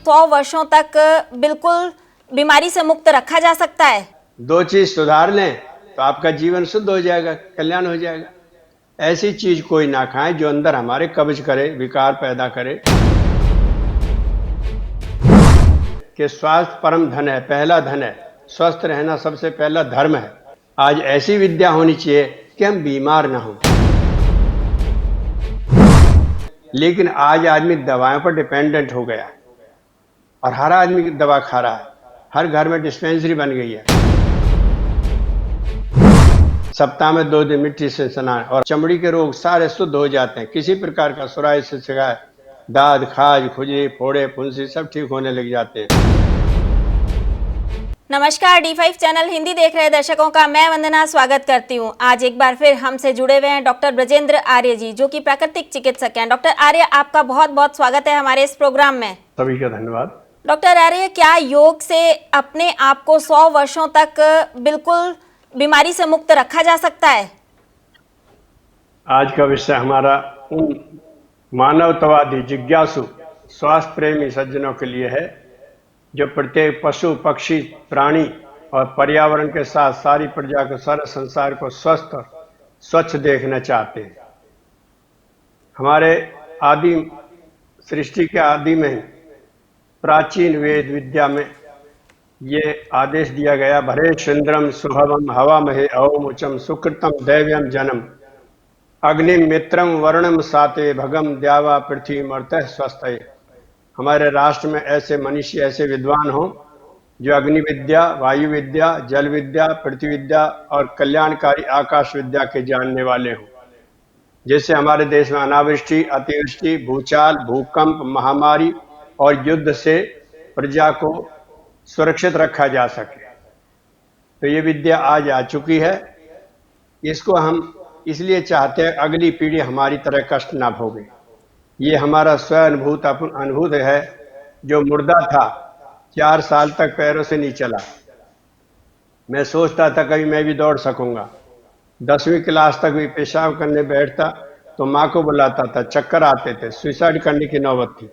100 वर्षों तक बिल्कुल बीमारी से मुक्त रखा जा सकता है? दो चीज सुधार लें तो आपका जीवन शुद्ध हो जाएगा, कल्याण हो जाएगा। ऐसी चीज कोई ना खाए जो अंदर हमारे कब्ज करे, विकार पैदा करे। कि स्वास्थ्य परम धन है, पहला धन है। स्वस्थ रहना सबसे पहला धर्म है। आज ऐसी विद्या होनी चाहिए कि हम बीमार ना हों। लेकिन आज आदमी दवाओं पर डिपेंडेंट हो गया और हर आदमी दवा खा रहा है। हर घर में डिस्पेंसरी बन गई है। सप्ताह में 2 दिन मिट्टी से स्नान और चमड़ी के रोग सारे शुद्ध हो जाते हैं। किसी प्रकार का सोराइसिस, शिकायत, दाद, खाज, खुजली, फोड़े, फुंसी सब ठीक होने लग जाते हैं। नमस्कार, D5 चैनल हिंदी देख रहे दर्शकों का मैं वंदना स्वागत करती हूं। आज एक बार फिर हमसे जुड़े हुए हैं डॉक्टर ब्रजेंद्र आर्य जी, जो कि प्राकृतिक चिकित्सक हैं। डॉक्टर आर्य, आपका बहुत बहुत स्वागत है हमारे इस प्रोग्राम में। सभी का धन्यवाद। डॉक्टर आर्य, क्या योग से अपने आप को 100 वर्षों तक बिल्कुल बीमारी से मुक्त रखा जा सकता है? आज का विषय हमारा उन मानवतावादी, जिज्ञासु, स्वास्थ्य प्रेमी सज्जनों के लिए है जो प्रत्येक पशु, पक्षी, प्राणी और पर्यावरण के साथ सारी प्रजा को, सारे संसार को स्वस्थ स्वच्छ देखना चाहते हैं। हमारे आदि सृष्टि के आदि में प्राचीन वेद विद्या में ये आदेश दिया गया, भरेश्वेन्द्रम शुभम हवामहे औमुचम सुकृतम दैव्यम जनम अग्निम मित्रम वर्णम साते भगम द्यावा पृथ्वी मर्तः स्वस्थये। हमारे राष्ट्र में ऐसे मनीषी, ऐसे विद्वान हों जो अग्नि विद्या, वायु विद्या, जल विद्या, पृथ्वी विद्या और कल्याणकारी आकाश विद्या के जानने वाले हों, जिससे हमारे देश में अनावृष्टि, अतिवृष्टि, भूचाल, भूकंप, महामारी और युद्ध से प्रजा को सुरक्षित रखा जा सके। तो ये विद्या आज आ चुकी है। इसको हम इसलिए चाहते हैं अगली पीढ़ी हमारी तरह कष्ट ना भोगे। ये हमारा स्वयं अनुभूत है। जो मुर्दा था 4 साल तक पैरों से नहीं चला, मैं सोचता था कभी मैं भी दौड़ सकूंगा। 10वीं क्लास तक भी पेशाब करने बैठता तो माँ को बुलाता था, चक्कर आते थे, सुसाइड करने की नौबत थी।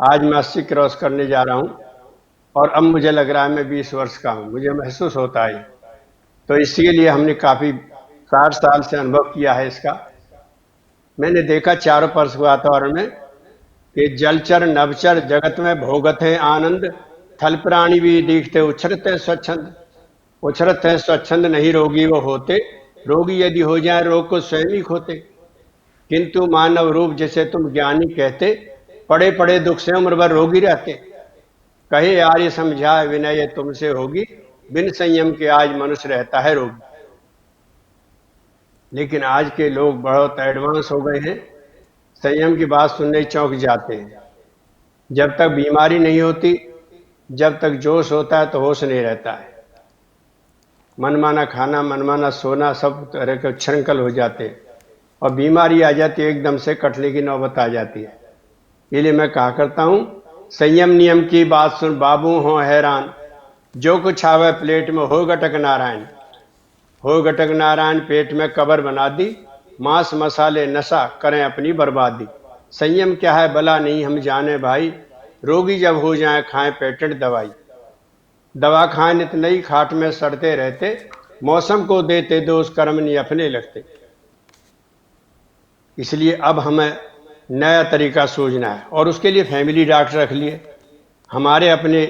आज मैं 80 क्रॉस करने जा रहा हूँ और अब मुझे लग रहा है मैं 20 वर्ष का हूँ, मुझे महसूस होता है। तो इसके लिए हमने काफ़ी 60 साल से अनुभव किया है इसका। मैंने देखा चारों पास वातावरण में कि जलचर नभचर जगत में भोगत है आनंद, थल प्राणी भी दिखते उछरते हैं स्वच्छंद। उछरते हैं स्वच्छंद, नहीं रोगी वो होते, रोगी यदि हो जाए रोग को स्वयं ही खोते। किंतु मानव रूप जैसे तुम ज्ञानी कहते, पड़े पड़े दुख से उम्र भर रोगी रहते। कहे आर्य समझाए विनय तुमसे होगी, बिन संयम के आज मनुष्य रहता है रोगी। लेकिन आज के लोग बहुत एडवांस हो गए हैं, संयम की बात सुनने चौंक जाते हैं। जब तक बीमारी नहीं होती, जब तक जोश होता है तो होश नहीं रहता है। मनमाना खाना, मनमाना सोना, सब तरह के उच्छृंखल हो जाते हैं और बीमारी आ जाती है, एकदम से कटने की नौबत आ जाती है। इसलिए मैं कहा करता हूँ, संयम नियम की बात सुन बाबू हो हैरान, जो कुछ आवे प्लेट में हो गटक नारायण। हो गटक नारायण पेट में कबर बना दी, मांस मसाले नशा करें अपनी बर्बादी। संयम क्या है भला नहीं हम जाने भाई, रोगी जब हो जाए खाएं पेटेंट दवाई। दवा खाएं नित नई खाट में सड़ते रहते, मौसम को देते दोष कर्म नहीं अपने लगते। इसलिए अब हमें नया तरीका सोचना है और उसके लिए फैमिली डॉक्टर रख लिए। हमारे अपने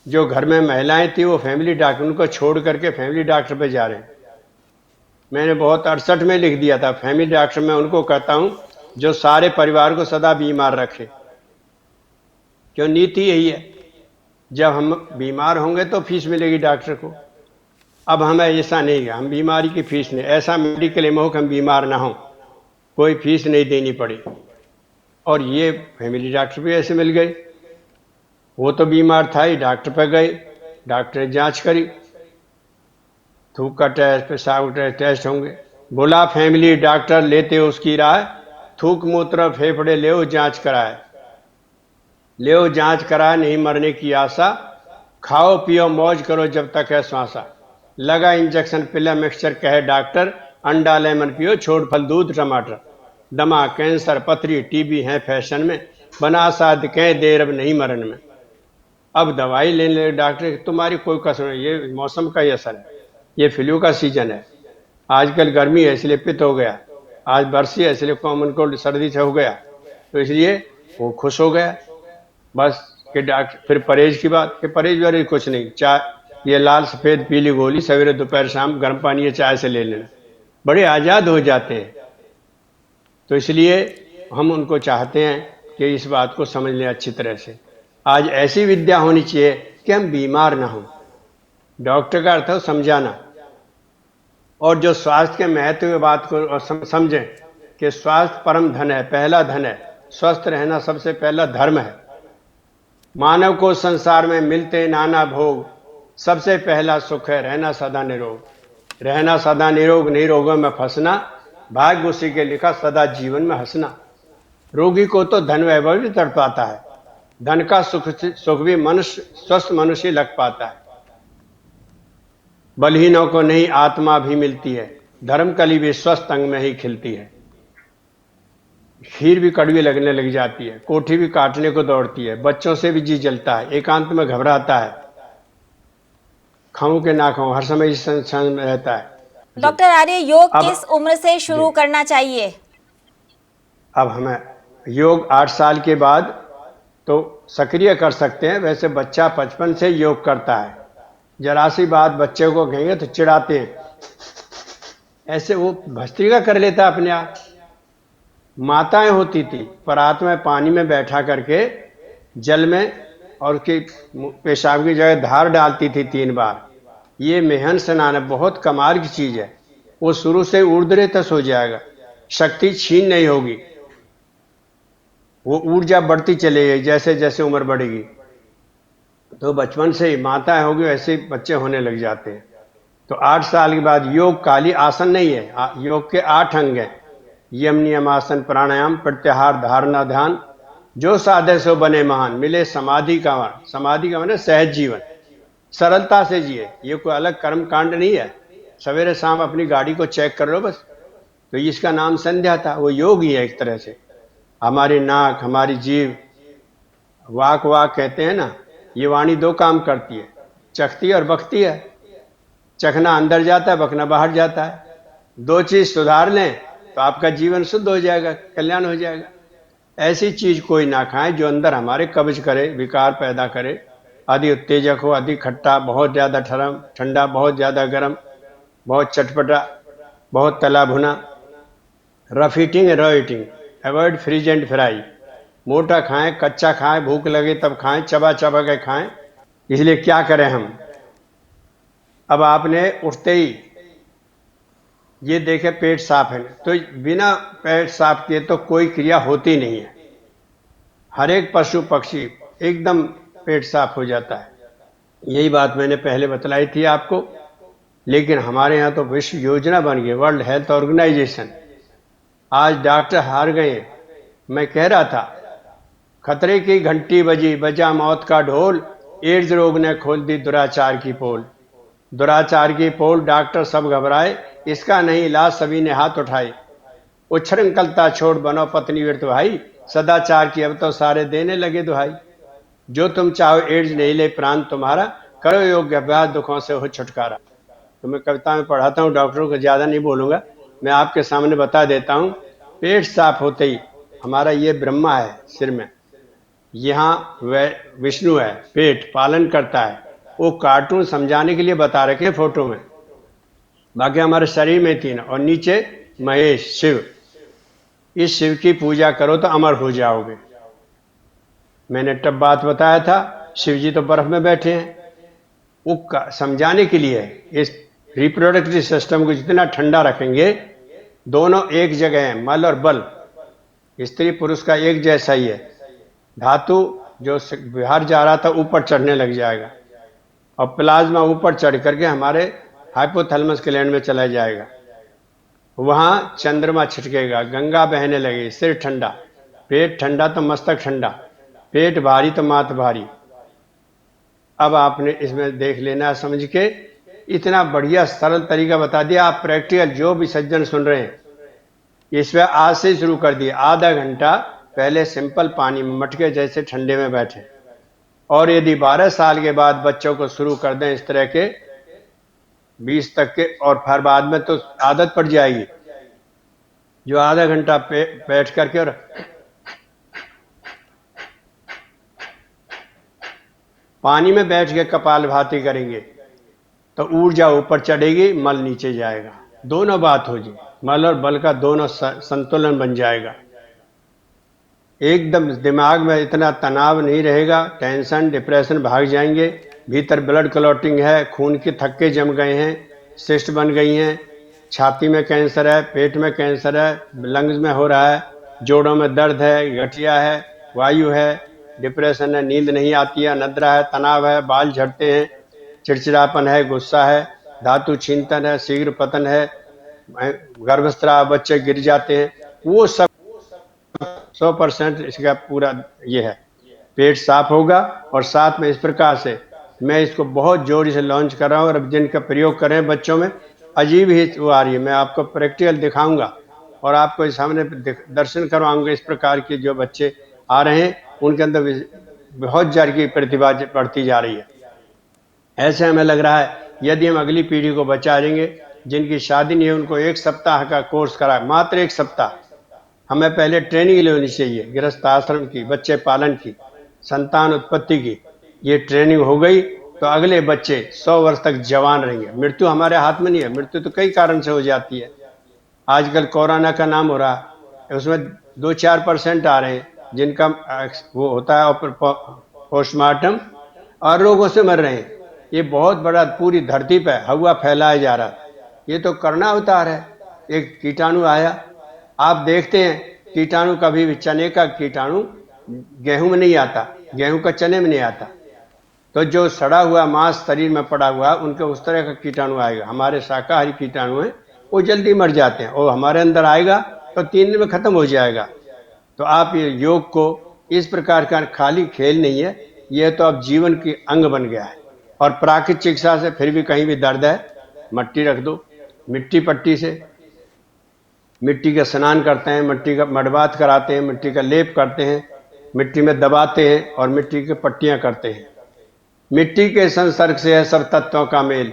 जो घर में महिलाएं थी वो फैमिली डॉक्टर, उनको छोड़ करके फैमिली डॉक्टर पे जा रहे हैं। मैंने बहुत 68 में लिख दिया था, फैमिली डॉक्टर मैं उनको कहता हूं जो सारे परिवार को सदा बीमार रखे। क्यों, नीति यही है, जब हम बीमार होंगे तो फीस मिलेगी डॉक्टर को। अब हमें ऐसा नहीं है, हम बीमारी की फीस नहीं, ऐसा मेडिकल एम हो कि हम बीमार ना हो, कोई फीस नहीं देनी पड़ी। और ये फैमिली डॉक्टर भी ऐसे मिल गए। वो तो बीमार था ही, डॉक्टर पे गए, डॉक्टर ने जांच करी, थूक का टेस्ट, पेशाब का टेस्ट होंगे। बोला फैमिली डॉक्टर लेते उसकी राय, थूक मूत्र फेफड़े ले जांच कराए। ले जांच कराए नहीं मरने की आशा, खाओ पियो मौज करो जब तक है श्वासा। लगा इंजेक्शन पिला मिक्सचर कहे डॉक्टर, अंडा लेमन पियो छोड़ फल दूध टमाटर। दमा कैंसर पथरी टीबी है फैशन में, बना साध कह देर अब नहीं मरण में। अब दवाई लेने लगे डॉक्टर, तुम्हारी कोई कसर नहीं, ये मौसम का ही असर है, ये फ्लू का सीजन है, आजकल गर्मी है इसलिए पित्त हो गया, आज बरसी है इसलिए कॉमन कोल्ड सर्दी से हो गया, तो इसलिए वो खुश हो गया। बस कि डॉक्टर फिर परहेज की बात, कि परहेज वरहेज कुछ नहीं, चाय ये लाल सफ़ेद पीली गोली सवेरे दोपहर शाम गर्म पानी या चाय से ले लेना, बड़े आज़ाद हो जाते हैं। तो इसलिए हम उनको चाहते हैं कि इस बात को समझ लें अच्छी तरह से। आज ऐसी विद्या होनी चाहिए कि हम बीमार ना हों। डॉक्टर का अर्थ है समझाना, और जो स्वास्थ्य के महत्व की बात को समझें कि स्वास्थ्य परम धन है, पहला धन है, स्वस्थ रहना सबसे पहला धर्म है। मानव को संसार में मिलते नाना भोग, सबसे पहला सुख है रहना सदा निरोग। रहना सदा निरोग, नहीं रोगों में फंसना, भाग्य उसी के लिखा सदा जीवन में हंसना। रोगी को तो धन वैभव भी तड़पाता है, धन का सुख भी मनुष्य स्वस्थ मनुष्य लग पाता है। बलहीनों को नहीं आत्मा भी मिलती है, धर्म कली भी स्वस्थ अंग में ही खिलती है। खीर भी कड़वी लगने लग जाती है, कोठी भी काटने को दौड़ती है, बच्चों से भी जी जलता है, एकांत में घबराता है, खाऊं के ना खाऊं हर समय इस संशय में रहता है। डॉक्टर आर्य, योग किस उम्र से शुरू करना चाहिए? अब हमें योग 8 साल के बाद तो सक्रिय कर सकते हैं। वैसे बच्चा 55 से योग करता है, जरा सी बात बच्चे को कहेंगे तो चिढ़ाते हैं, ऐसे वो भस्त्रिका कर लेता अपने आप। माताएं होती थी परात में पानी में बैठा करके जल में, और उसकी पेशाब की जगह धार डालती थी 3 बार। ये मेहन स्नान है, बहुत कमाल की चीज है। वो शुरू से ऊर्ध्वरेतस हो जाएगा, शक्ति छीन नहीं होगी, वो ऊर्जा बढ़ती चलेगी जैसे जैसे उम्र बढ़ेगी। तो बचपन से ही माताएं होगी वैसे ही बच्चे होने लग जाते हैं। तो 8 साल के बाद योग काली आसन नहीं है, योग के 8 अंग हैं, यम नियम आसन प्राणायाम प्रत्याहार धारणा ध्यान, जो साधे सो बने महान, मिले समाधि का मान। समाधि का माने सहज जीवन, सरलता से जिए, ये कोई अलग कर्म कांड नहीं है। सवेरे शाम अपनी गाड़ी को चेक कर लो बस, तो इसका नाम संध्या था, वो योग ही है एक तरह से। हमारी नाक, हमारी जीभ, वाक वाक कहते हैं ना, ये वाणी 2 काम करती है, चखती और बकती है। चखना अंदर जाता है, बकना बाहर जाता है। 2 चीज सुधार लें तो आपका जीवन शुद्ध हो जाएगा, कल्याण हो जाएगा। ऐसी चीज कोई ना खाएं जो अंदर हमारे कब्ज करे, विकार पैदा करे, अधिक उत्तेजक हो, अधिक खट्टा, बहुत ज्यादा ठंडा, बहुत ज्यादा गर्म, बहुत चटपटा, बहुत तला भुना। Rough eating, raw eating, avoid freeze and fry. मोटा खाएं, कच्चा खाएं, भूख लगे तब खाएं, चबा चबा के खाएं। इसलिए क्या करें हम, अब आपने उठते ही ये देखे पेट साफ है, तो बिना पेट साफ किए तो कोई क्रिया होती नहीं है। हर एक पशु पक्षी एकदम पेट साफ हो जाता है। यही बात मैंने पहले बतलाई थी आपको, लेकिन हमारे यहाँ तो विश्व योजना बन गई, वर्ल्ड हेल्थ ऑर्गेनाइजेशन। आज डॉक्टर हार गए। मैं कह रहा था, खतरे की घंटी बजी, बजा मौत का ढोल, एड्स रोग ने खोल दी दुराचार की पोल। दुराचार की पोल, डॉक्टर सब घबराए, इसका नहीं इलाज सभी ने हाथ उठाए। उच्छृंखलता छोड़ बनो पत्नी व्रत भाई, सदाचार की अब तो सारे देने लगे दुहाई। जो तुम चाहो एड्स नहीं ले प्राण तुम्हारा, करो योग्य अभ्यास दुखों से हो छुटकारा। तो मैं कविता में पढ़ाता हूँ, डॉक्टरों को ज़्यादा नहीं बोलूँगा, मैं आपके सामने बता देता हूँ। पेट साफ होते ही हमारा ये ब्रह्मा है सिर में, यहाँ वह विष्णु है, पेट पालन करता है। वो कार्टून समझाने के लिए बता रखे फोटो में, बाकी हमारे शरीर में 3, और नीचे महेश शिव। इस शिव की पूजा करो तो अमर हो जाओगे। मैंने तब बात बताया था, शिव जी तो बर्फ में बैठे हैं, वो समझाने के लिए इस रिप्रोडक्टिव सिस्टम को जितना ठंडा रखेंगे, दोनों एक जगह हैं, मल और बल, स्त्री पुरुष का एक जैसा ही है। धातु जो बाहर जा रहा था ऊपर चढ़ने लग जाएगा, और प्लाज्मा ऊपर चढ़ करके हमारे हाइपोथैलेमस ग्लैंड में चला जाएगा, वहाँ चंद्रमा छिटकेगा, गंगा बहने लगेगी, सिर ठंडा, पेट ठंडा तो मस्तक ठंडा, पेट भारी तो माथ भारी। अब आपने इसमें देख लेना समझ के, इतना बढ़िया सरल तरीका बता दिया। आप प्रैक्टिकल जो भी सज्जन सुन रहे हैं, इसमें आज से शुरू कर दिए, आधा घंटा पहले सिंपल पानी में मटके जैसे ठंडे में बैठे। और यदि 12 साल के बाद बच्चों को शुरू कर दें इस तरह के 20 तक के, और फिर बाद में तो आदत पड़ जाएगी, जो आधा घंटा बैठ करके और पानी में बैठ के कपालभाति करेंगे तो ऊर्जा ऊपर चढ़ेगी, मल नीचे जाएगा। दोनों बात हो जी, मल और बल का दोनों संतुलन बन जाएगा। एकदम दिमाग में इतना तनाव नहीं रहेगा, टेंशन डिप्रेशन भाग जाएंगे। भीतर ब्लड क्लॉटिंग है, खून के थक्के जम गए हैं, सिस्ट बन गई हैं, छाती में कैंसर है, पेट में कैंसर है, लंग्स में हो रहा है, जोड़ों में दर्द है, गठिया है, वायु है, डिप्रेशन है, नींद नहीं आती है, निद्रा है, तनाव है, बाल झड़ते हैं, चिड़चिड़ापन है, गुस्सा है, धातु छीनतन है, शीघ्र पतन है, गर्भस्राव, बच्चे गिर जाते हैं, वो सब 100% इसका पूरा ये है। पेट साफ होगा। और साथ में इस प्रकार से मैं इसको बहुत जोर से लॉन्च कर रहा हूँ, और जिनका प्रयोग करें बच्चों में अजीब ही वो आ रही है। मैं आपको प्रैक्टिकल दिखाऊंगा और आपको सामने दर्शन करवाऊंगा। इस प्रकार के जो बच्चे आ रहे हैं उनके अंदर बहुत ज़्यादा की प्रतिभा बढ़ती जा रही है। ऐसे हमें लग रहा है यदि हम अगली पीढ़ी को बचा लेंगे, जिनकी शादी नहीं है उनको 1 सप्ताह का कोर्स करा, मात्र 1 सप्ताह। हमें पहले ट्रेनिंग लेनी चाहिए, गृहस्थ आश्रम की, बच्चे पालन की, संतान उत्पत्ति की। ये ट्रेनिंग हो गई तो अगले बच्चे 100 वर्ष तक जवान रहेंगे। मृत्यु हमारे हाथ में नहीं है, मृत्यु तो कई कारण से हो जाती है। आजकल कोरोना का नाम हो रहा है, उसमें 2-4% आ रहे हैं जिनका वो होता है पोस्टमार्टम, और रोगों से मर रहे हैं। ये बहुत बड़ा पूरी धरती पर हवा फैलाया जा रहा है। ये तो करना अवतार है। एक कीटाणु आया, आप देखते हैं कीटाणु कभी भी, चने का कीटाणु गेहूं में नहीं आता, गेहूं का चने में नहीं आता। तो जो सड़ा हुआ मांस शरीर में पड़ा हुआ उनके उस तरह का कीटाणु आएगा। हमारे शाकाहारी कीटाणु हैं वो जल्दी मर जाते हैं, और हमारे अंदर आएगा तो 3 दिन में खत्म हो जाएगा। तो आप ये योग को इस प्रकार का खाली खेल नहीं है, यह तो अब जीवन की अंग बन गया है। और प्राकृतिक चिकित्सा से फिर भी कहीं भी दर्द है, मट्टी रख दो, मिट्टी पट्टी से मिट्टी का स्नान करते हैं, मिट्टी का मडबात कराते हैं, मिट्टी का लेप करते हैं, मिट्टी में दबाते हैं और मिट्टी की पट्टियां करते हैं। मिट्टी के संसर्ग से है सब तत्वों का मेल,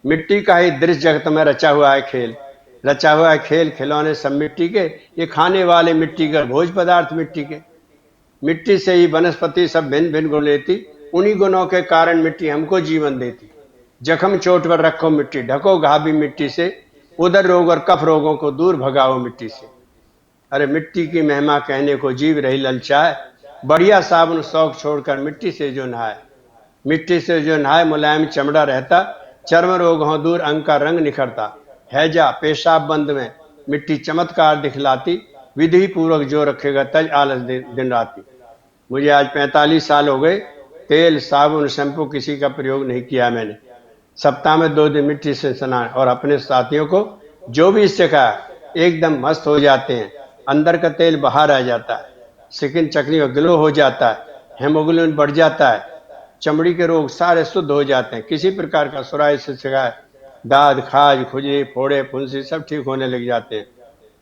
मिट्टी का ही दृश्य जगत में रचा हुआ है खेल। रचा हुआ है खेल खिलौने सब मिट्टी के, ये खाने वाले मिट्टी के, भोज पदार्थ मिट्टी के। मिट्टी से ही वनस्पति सब भिन्न भिन्न गुण लेती, उन्हीं गुणों के कारण मिट्टी हमको जीवन देती। जख्म चोट पर रखो मिट्टी, ढको घाव भी मिट्टी से, उदर रोग और कफ रोगों को दूर भगाओ मिट्टी से। अरे मिट्टी की महिमा कहने को जीव रही ललचाए, बढ़िया साबुन शौक छोड़कर मिट्टी से जो नहाए। मिट्टी से जो नहाए मुलायम चमड़ा रहता, चर्म रोग हो दूर, अंग का रंग निखरता। हैजा पेशाब बंद में मिट्टी चमत्कार दिखलाती, विधि पूर्वक जो रखेगा तज आलस दिन राती। मुझे आज 45 साल हो गए, तेल साबुन शैम्पू किसी का प्रयोग नहीं किया मैंने। सप्ताह में 2 दिन मिट्टी से स्नान, और अपने साथियों को जो भी इससे कहा एकदम मस्त हो जाते हैं। अंदर का तेल बाहर आ जाता है, स्किन चकनी और ग्लो हो जाता है, हेमोग्लोबिन बढ़ जाता है, चमड़ी के रोग सारे शुद्ध हो जाते हैं। किसी प्रकार का सोराइसिस शिकायत, दाद खाज खुजली फोड़े फुंसी सब ठीक होने लग जाते हैं।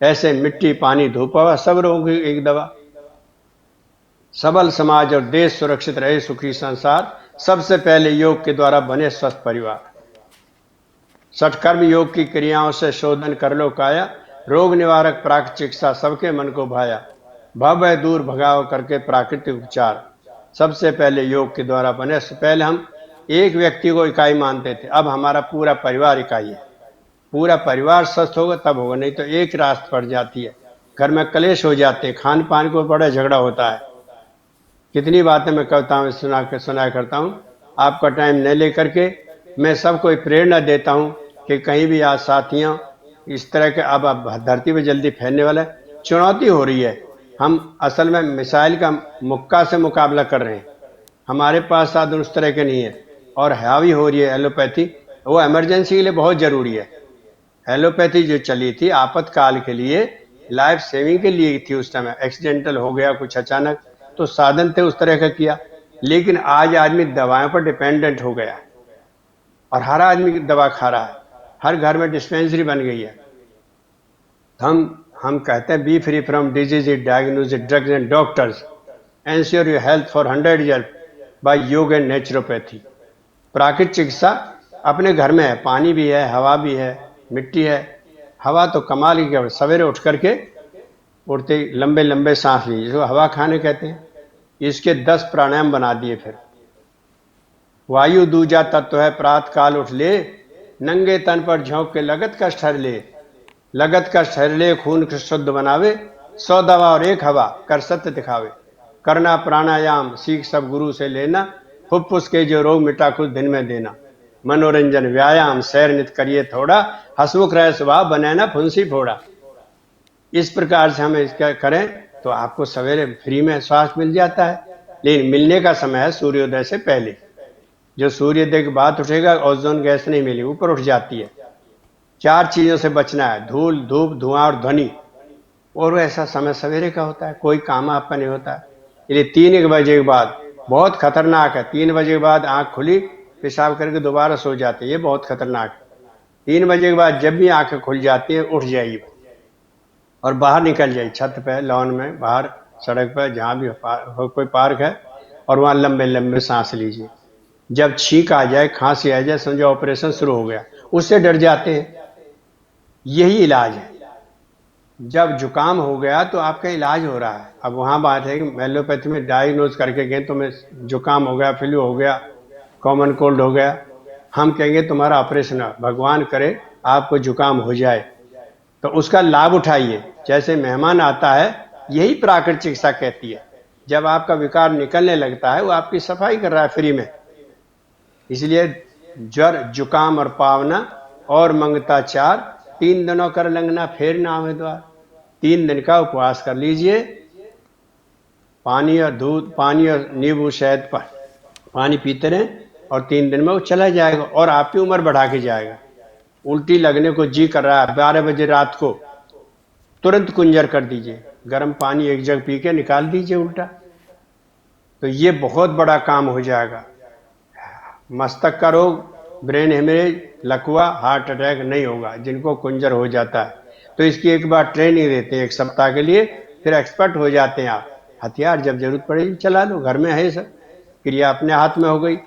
ऐसे मिट्टी पानी धूप हवा सब रोग की एक दवा। सबल समाज और देश सुरक्षित रहे, सुखी संसार, सबसे पहले योग के द्वारा बने स्वस्थ परिवार। षटकर्म योग की क्रियाओं से शोधन कर लो काया, रोग निवारक प्राकृतिक चिकित्सा सबके मन को भाया। भय दूर भगाव करके प्राकृतिक उपचार, सबसे पहले योग के द्वारा बने। पहले हम एक व्यक्ति को इकाई मानते थे, अब हमारा पूरा परिवार इकाई है। पूरा परिवार स्वस्थ होगा तब होगा, नहीं तो एक रास्त पड़ जाती है, घर में कलेश हो जाते हैं, खान पान को बड़ा झगड़ा होता है। कितनी बातें मैं कविताओं में सुना करता हूँ। आपका टाइम न लेकर के मैं सबको प्रेरणा देता हूँ कि कहीं भी आज साथियों इस तरह के अब धरती पर जल्दी फैलने वाला है, चुनौती हो रही है। हम असल में मिसाइल का मुक्का से मुकाबला कर रहे हैं, हमारे पास साधन उस तरह के नहीं है, और हावी हो रही है एलोपैथी। वो इमरजेंसी के लिए बहुत ज़रूरी है। एलोपैथी जो चली थी आपातकाल के लिए, लाइफ सेविंग के लिए थी। उस टाइम एक्सीडेंटल हो गया कुछ अचानक तो साधन थे उस तरह का किया। लेकिन आज आदमी दवाओं पर डिपेंडेंट हो गया और हर आदमी दवा खा रहा है, हर घर में डिस्पेंसरी बन गई है। हम हम कहते हैं be free from disease, diagnosis, drugs and doctors, ensure your health for 100 year by yoga and naturopathy. प्राकृतिक चिकित्सा अपने घर में है, पानी भी है, हवा भी है, मिट्टी है। हवा तो कमाल की है, सवेरे उठ करके उठते ही लंबे लंबे सांस लीजिए, इसको हवा खाने कहते हैं। इसके 10 प्राणायाम बना दिए। फिर वायु दूजा तत्व है, प्रातः काल उठ ले, नंगे तन पर झोंक के लगत कष्ट हर ले, लगत कष्ट हर ले, खून को शुद्ध बनावे, 100 दवा और 1 हवा कर सत्य दिखावे। करना प्राणायाम सीख सब गुरु से लेना, फुफ्फुस के जो रोग मिटा कुछ दिन में देना। मनोरंजन व्यायाम सैर नित करिए थोड़ा, हसमुख रहे स्वभाव बने ना फुंसी फोड़ा। इस प्रकार से हम इसका करें तो आपको सवेरे फ्री में स्वास्थ्य मिल जाता है। लेकिन मिलने का समय है सूर्योदय से पहले। जो सूर्योदय के बाद उठेगा ओजोन गैस नहीं मिली, ऊपर उठ जाती है। 4 चीजों से बचना है, धूल, धूप, धुआं और ध्वनि। और ऐसा समय सवेरे का होता है, कोई काम आपका नहीं होता है। इसलिए 3 बजे के बाद बहुत खतरनाक है। 3 बजे के बाद आंख खुली, पेशाब करके दोबारा सो जाते हैं, ये बहुत खतरनाक है। 3 बजे के बाद जब भी आंखें खुल जाती है उठ जाइए और बाहर निकल जाइए, छत पे, लॉन में, बाहर सड़क पर, जहाँ भी कोई पार्क है, और वहाँ लंबे लंबे सांस लीजिए। जब छींक आ जाए, खांसी आ जाए, समझो ऑपरेशन शुरू हो गया। उससे डर जाते हैं, यही इलाज है। जब जुकाम हो गया तो आपका इलाज हो रहा है। अब वहाँ बात है कि एलोपैथी में डायग्नोज करके गए, तुम्हें जुकाम हो गया, फ्लू हो गया, कॉमन कोल्ड हो गया, हम कहेंगे तुम्हारा ऑपरेशन है। भगवान करे आपको जुकाम हो जाए तो उसका लाभ उठाइए। जैसे मेहमान आता है, यही प्राकृतिक चिकित्सा कहती है। जब आपका विकार निकलने लगता है, वो आपकी सफाई कर रहा है फ्री में। इसलिए ज्वर, जुकाम और पावना और मंगता 4, 3 दिनों कर लंघना फेर ना आवे द्वार। 3 दिन का उपवास कर लीजिए, पानी और दूध, पानी और नींबू शहद पर पानी पीते रहें, और 3 दिन में वो चला जाएगा और आपकी उम्र बढ़ा के जाएगा। उल्टी लगने को जी कर रहा है, 12 बजे रात को तुरंत कुंजर कर दीजिए, गर्म पानी 1 जग पी के निकाल दीजिए उल्टा, तो ये बहुत बड़ा काम हो जाएगा। मस्तक का रोग, ब्रेन हेमरेज, लकवा, हार्ट अटैक नहीं होगा जिनको कुंजर हो जाता है। तो इसकी एक बार ट्रेनिंग देते हैं 1 सप्ताह के लिए, फिर एक्सपर्ट हो जाते हैं आप। हथियार जब जरूरत पड़ेगी चला लो, घर में है सब, क्रिया अपने हाथ में हो गई।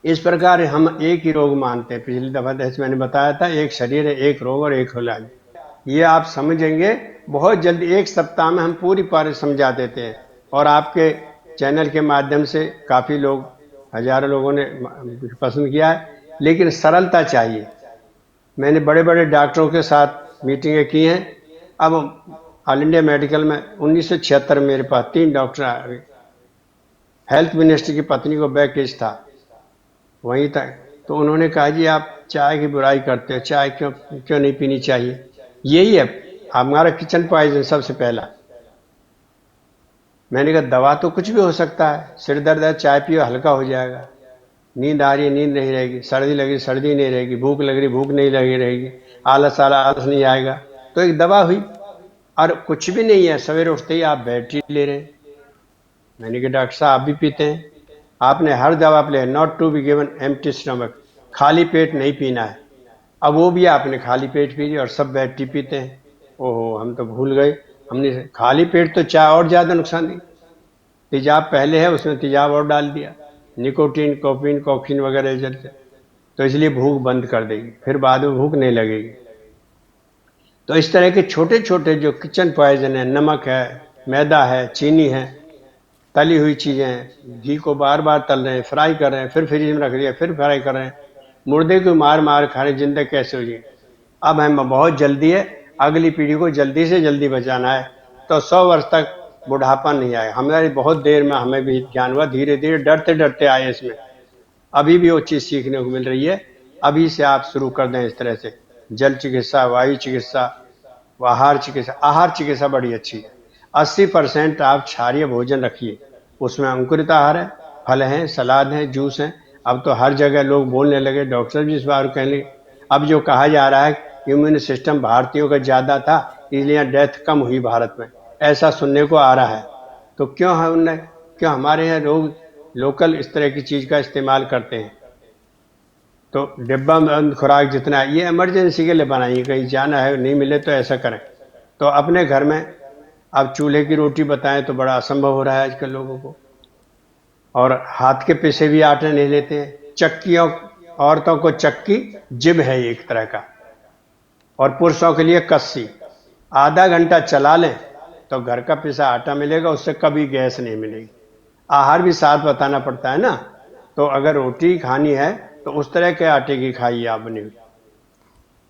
इस प्रकार हम एक ही रोग मानते हैं। पिछली दफा जैसे मैंने बताया था, एक शरीर है, एक रोग और एक इलाज। ये आप समझेंगे बहुत जल्दी, 1 सप्ताह में हम पूरी पारी समझा देते हैं। और आपके चैनल के माध्यम से काफ़ी लोग, हजारों लोगों ने पसंद किया है। लेकिन सरलता चाहिए। मैंने बड़े बड़े डॉक्टरों के साथ मीटिंगें की हैं। अब ऑल इंडिया मेडिकल में 1976 में मेरे पास 3 डॉक्टर आ गए। हेल्थ मिनिस्टर की पत्नी को बैक केस था वहीं तक, तो उन्होंने कहा जी आप चाय की बुराई करते हो, चाय क्यों नहीं पीनी चाहिए। यही है हमारा किचन पॉइजन सबसे पहला। मैंने कहा दवा तो कुछ भी हो सकता है, सिर दर्द है चाय पियो हल्का हो जाएगा, नींद आ रही है नींद नहीं रहेगी, सर्दी लग रही सर्दी नहीं रहेगी, भूख लग रही भूख नहीं लगी रहेगी, आलस आ रहा आलस नहीं आएगा, तो एक दवा हुई। और कुछ भी नहीं है, सवेरे उठते ही आप बैटरी ले रहे हैं। मैंने कहा डॉक्टर साहब आप भी पीते हैं, आपने हर दवा पे not to be given empty stomach, खाली पेट नहीं पीना है। अब वो भी आपने खाली पेट पी ली और सब बैटरी पीते हैं। ओहो हम तो भूल गए, हमने खाली पेट तो चाय और ज़्यादा नुकसान दी। तेजाब पहले है, उसमें तेजाब और डाल दिया, निकोटीन, कोफीन, कॉफीन वगैरह जैसे, तो इसलिए भूख बंद कर देगी, फिर बाद में भूख नहीं लगेगी। तो इस तरह के छोटे छोटे जो किचन पॉइजन है, नमक है, मैदा है, चीनी है, तली हुई चीज़ें हैं, घी को बार बार तल रहे हैं, फ्राई कर रहे हैं, फिर फ्रिज में रख दिया, फिर फ्राई कर रहे हैं, मुर्दे को मार मार खा रहे, जिंदगी कैसे हो जाए। अब हमें बहुत जल्दी है, अगली पीढ़ी को जल्दी से जल्दी बचाना है, तो 100 वर्ष तक बुढ़ापा नहीं आए। हमारी बहुत देर में हमें भी ज्ञान हुआ, धीरे धीरे डरते डरते आए इसमें। अभी भी वो चीज़ सीखने को मिल रही है। अभी से आप शुरू कर दें इस तरह से, जल चिकित्सा, वायु चिकित्सा, आहार चिकित्सा। आहार चिकित्सा बड़ी अच्छी है। 80% आप क्षारीय भोजन रखिए, उसमें अंकुरित आहार है, फल हैं, सलाद हैं, जूस हैं। अब तो हर जगह लोग बोलने लगे, डॉक्टर भी इस बार कहने लगे। अब जो कहा जा रहा है इम्यून सिस्टम भारतीयों का ज़्यादा था इसलिए डेथ कम हुई भारत में, ऐसा सुनने को आ रहा है। तो क्यों हमारे यहाँ लोग लोकल इस तरह की चीज़ का इस्तेमाल करते हैं। तो डिब्बा बंद खुराक जितना, ये इमरजेंसी के लिए बनाइए, कहीं जाना है नहीं मिले तो ऐसा करें। तो अपने घर में अब चूल्हे की रोटी बताएं तो बड़ा असंभव हो रहा है आजकल लोगों को। और हाथ के पिसे भी आटे नहीं लेते हैं। चक्कियों, औरतों को चक्की जिब है एक तरह का, और पुरुषों के लिए कस्सी। आधा घंटा चला लें तो घर का पिसा आटा मिलेगा, उससे कभी गैस नहीं मिलेगी। आहार भी साथ बताना पड़ता है ना, तो अगर रोटी खानी है तो उस तरह के आटे की खाइए आप बनी हुई,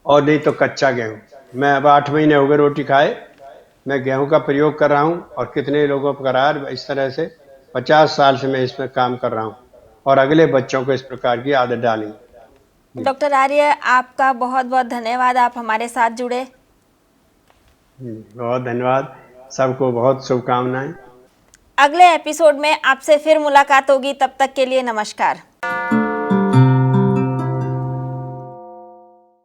और नहीं तो कच्चा गेहूं। मैं अब 8 महीने हो गए रोटी खाए, मैं गेहूं का प्रयोग कर रहा हूं, और कितने लोगों को करा है इस तरह से। 50 साल से मैं इसमें काम कर रहा हूं, और अगले बच्चों को इस प्रकार की आदत डाली। डॉक्टर आर्य, आपका बहुत बहुत धन्यवाद, आप हमारे साथ जुड़े। बहुत धन्यवाद, सबको बहुत शुभकामनाएं। अगले एपिसोड में आपसे फिर मुलाकात होगी, तब तक के लिए नमस्कार।